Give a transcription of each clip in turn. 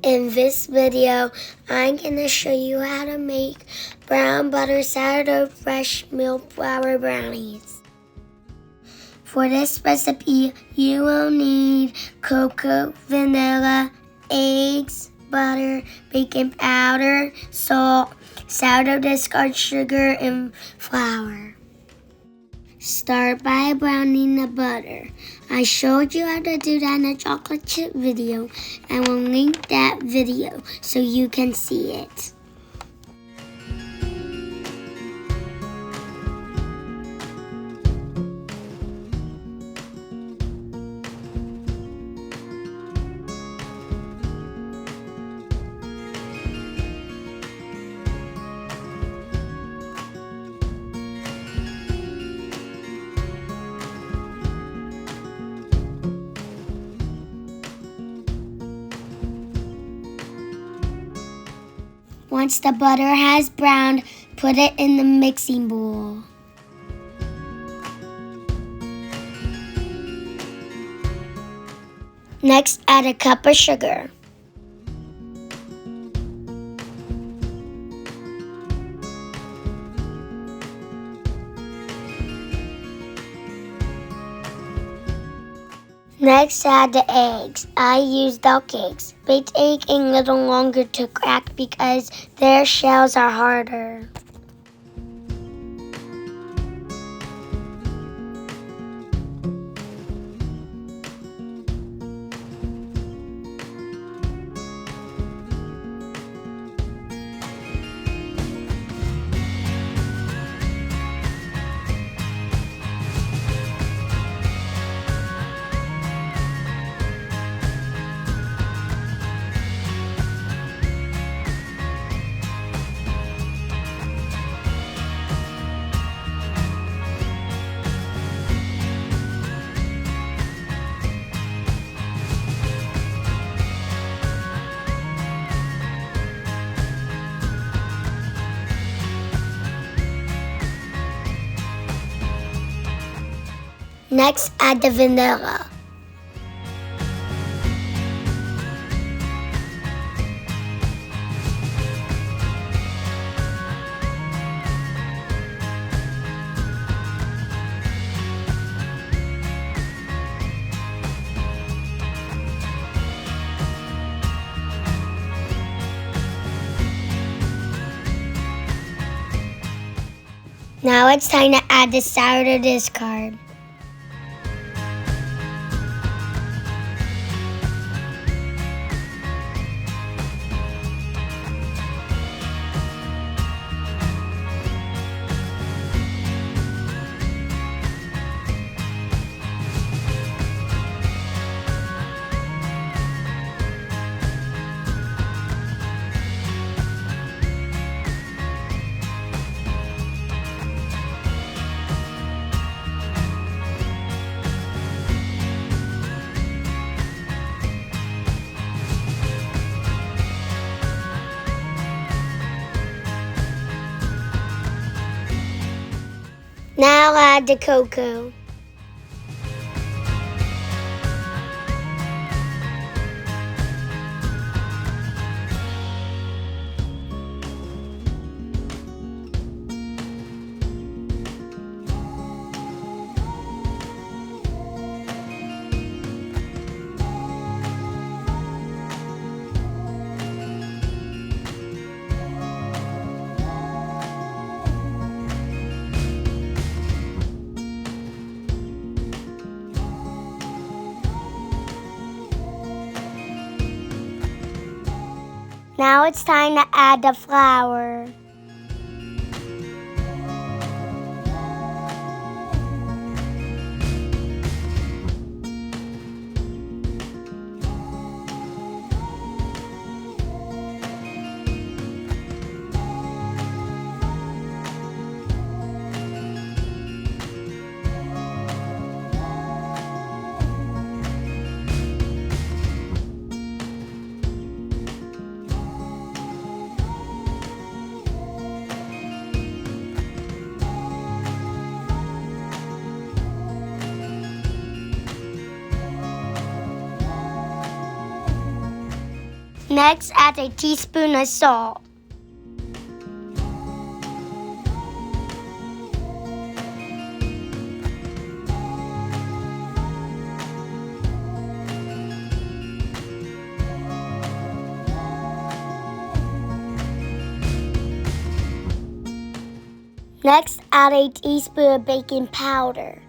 In this video, I'm going to show you how to make brown butter sourdough fresh milk flour brownies. For this recipe, you will need cocoa, vanilla, eggs, butter, baking powder, salt, sourdough discard sugar, and flour. Start by browning the butter. I showed you how to do that in a chocolate chip video, and we'll link that video so you can see it. Once the butter has browned, put it in the mixing bowl. Next, add a cup of sugar. Next, add the eggs. I use duck eggs. Baked egg a little longer to crack because their shells are harder. Next, add the vanilla. Now it's time to add the sourdough discard. Now add the cocoa. Now it's time to add the flour. Next, add a teaspoon of salt. Next, add a teaspoon of baking powder.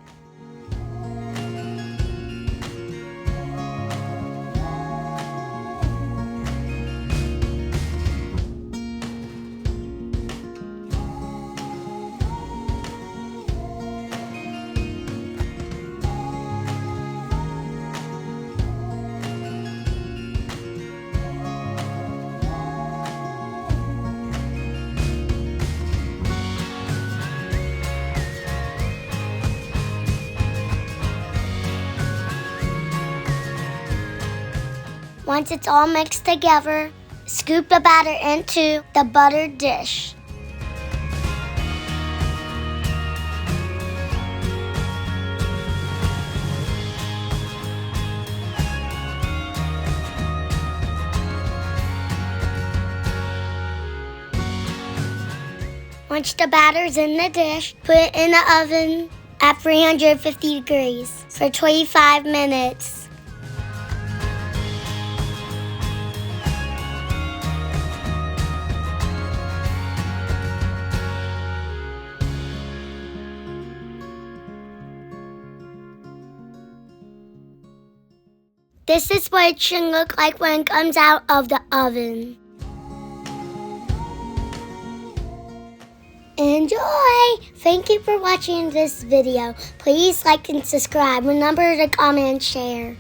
Once it's all mixed together, scoop the batter into the buttered dish. Once the batter's in the dish, put it in the oven at 350 degrees for 25 minutes. This is what it should look like when it comes out of the oven. Enjoy! Thank you for watching this video. Please like and subscribe. Remember to comment and share.